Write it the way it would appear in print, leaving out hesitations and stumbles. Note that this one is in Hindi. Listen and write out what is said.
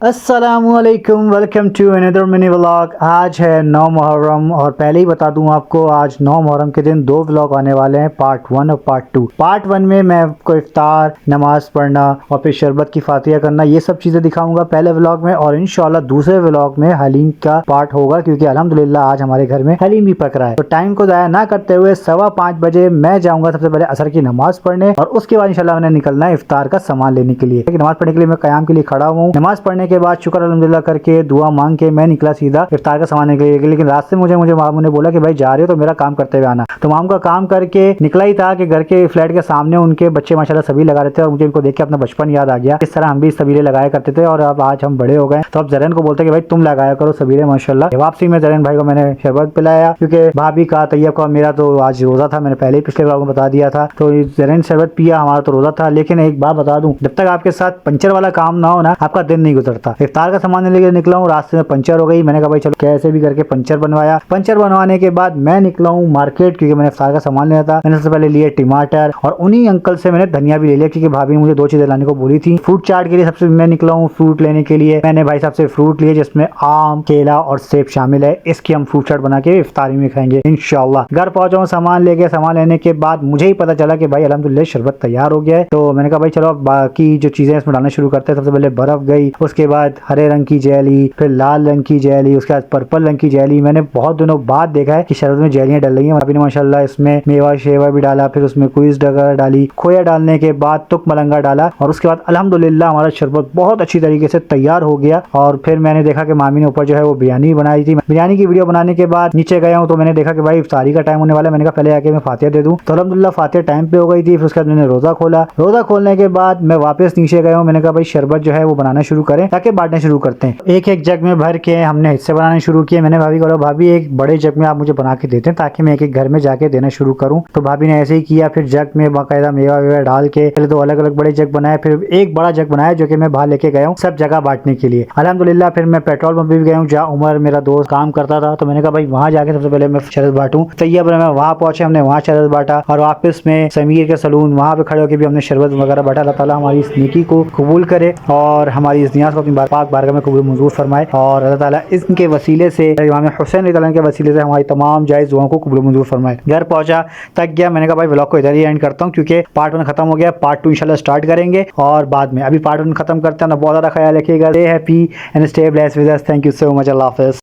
अस्सलामुअलैकुम, welcome to another mini vlog. आज है 9 मुहर्रम और पहले ही बता दूं आपको, आज 9 मुहर्रम के दिन 2 व्लॉग आने वाले हैं, पार्ट 1 और पार्ट 2। पार्ट 1 में मैं आपको इफ्तार, नमाज पढ़ना और फिर शरबत की फातिहा करना, ये सब चीज़ें दिखाऊंगा पहले व्लॉग में। और इंशाल्लाह दूसरे व्लॉग में हलीम का पार्ट होगा, क्योंकि अल्हम्दुलिल्लाह आज हमारे घर में हलीम भी पक रहा है। तो टाइम को ज़ाया ना करते हुए 5:15 बजे मैं जाऊँगा सबसे पहले असर की नमाज पढ़ने, और उसके बाद इंशाल्लाह मैंने निकलना है इफ्तार का सामान लेने के लिए। नमाज पढ़ने के लिए मैं कयाम के लिए खड़ा हूँ। नमाज पढ़ने के बाद शुक्र अल्हम्दुलिल्लाह करके दुआ मांग के मैं निकला सीधा इफ्तार का सामान लेने के लिए। लेकिन रास्ते में मुझे मामू ने बोला कि भाई जा रहे हो तो मेरा काम करते हुए आना। तो मामू का काम करके निकला ही था कि घर के फ्लैट के सामने उनके बच्चे माशाल्लाह सभी लगा रहे थे, और मुझे इनको देख के अपना बचपन याद आ गया। इस तरह हम भी सबीरे लगाया करते थे, और अब आज हम बड़े हो गए तो अब जरन को बोलते कि भाई तुम लगाया करो सबीरे माशाल्लाह। वापसी में जरन भाई को मैंने शरबत पिलाया, क्योंकि भाभी का, तैयब का, मेरा तो आज रोजा था। मैंने पहले ही पिछले व्लॉग में बता दिया था। तो जरन शरबत पिया, हमारा तो रोजा था। लेकिन एक बात बता दूं, जब तक आपके साथ पंचर वाला काम ना हो ना, आपका दिन नहीं गुजरता। इफ्तार का सामान लेके निकला हूँ, रास्ते में पंचर हो गई। मैंने कहा भाई चलो कैसे भी करके पंचर बनवाया। पंचर बनवाने के बाद मैं निकला हूँ मार्केट, क्योंकि मैंने इफ्तार का सामान लेना था। मैंने सबसे पहले लिए टमाटर, और उन्हीं अंकल से मैंने धनिया भी ले लिया, क्योंकि भाभी ने मुझे 2 चीजें लाने को बोली थी। फ्रूट चाट के लिए सबसे मैं निकला हूँ फ्रूट लेने के लिए। मैंने भाई साहब से फ्रूट लिए, जिसमें आम, केला और सेब शामिल है। इसकी हम फ्रूट चाट बना के इफ्तारी में खाएंगे इंशाल्लाह। घर पहुंचा हूँ सामान लेके। सामान लेने के बाद मुझे ही पता चला कि भाई अल्हम्दुलिल्लाह शरबत तैयार हो गया है। तो मैंने कहा भाई चलो बाकी जो चीजें इसमें डालना शुरू करते हैं। सबसे पहले बर्फ गई, उसके बाद हरे रंग की जेली, फिर लाल रंग की जेली, उसके बाद पर्पल रंग की जेली। मैंने बहुत दिनों बाद देखा है कि शरबत में जेलियां डल रही हैं। अभी ने माशाल्लाह इसमें मेवा शेवा भी डाला, फिर उसमें क्विज वगैरह डाली, खोया डालने के बाद तुक मलंगा डाला, और उसके बाद अल्हम्दुलिल्लाह हमारा शरबत बहुत अच्छी तरीके से तैयार हो गया। और फिर मैंने देखा कि मामी ने ऊपर जो है वो बिरयानी बनाई थी। बिरयानी की वीडियो बनाने के बाद नीचे गया हूँ, तो मैंने देखा कि भाई इफ्तारी का टाइम होने वाला है। मैंने कहा पहले आके मैं फातिहा दे दूं। तो अल्हम्दुलिल्लाह फातिहा टाइम पे हो गई थी। फिर उसके बाद मैंने रोजा खोला। रोजा खोलने के बाद मैं वापस नीचे गया हूँ। मैंने कहा भाई शरबत जो है वो बनाना शुरू करें, ताकि बांटना शुरू करते हैं। एक एक जग में भर के हमने हिस्से बनाने शुरू किए। मैंने भाभी को बोला भाभी एक बड़े जग में आप मुझे बना के देते हैं, ताकि मैं एक एक घर में जाके देना शुरू करूं। तो भाभी ने ऐसे ही किया। फिर जग में बाकायदा मेवा वेवा डाल के पहले 2 अलग अलग बड़े जग बनाए, फिर एक बड़ा जग बनाया जो कि मैं बाहर लेके गया हूँ सब जगह बांटने के लिए। अल्हम्दुलिल्लाह फिर मैं पेट्रोल पंप भी गया हूँ, जहाँ उमर मेरा दोस्त काम करता था। तो मैंने कहा भाई वहाँ जाके सबसे पहले मैं शरबत बांटूं। तैयब मैं वहाँ पहुंचे, हमने वहाँ शरबत बांटा, और वापस में समीर के सलून वहाँ पे खड़े होकर भी हमने शरबत वगैरह बांटा। अल्लाह ताला हमारी इस नेकी को कबूल करे, और हमारी इस नियाज को अपनी पाक बारगाह में कबूल मंजूर फरमाए, और अल्लाह ताला इनके वसीले से, इमाम हुसैन रज़ियल्लाहु के वसीले से हमारी तमाम जायज़ दुआओं को कबूल मंजूर फरमाए। घर पहुंचा, थक गया। मैंने कहा भाई व्लॉग को इधर ही एंड करता हूं, क्योंकि पार्ट 1 खत्म हो गया। पार्ट 2 इंशाल्लाह स्टार्ट करेंगे, और बाद में अभी पार्ट 1 खत्म करते हैं ना। बहुत ज़्यादा ख्याल रखिएगा। Stay happy and stay blessed with us. Thank you so much. अल्लाह हाफ़िज़।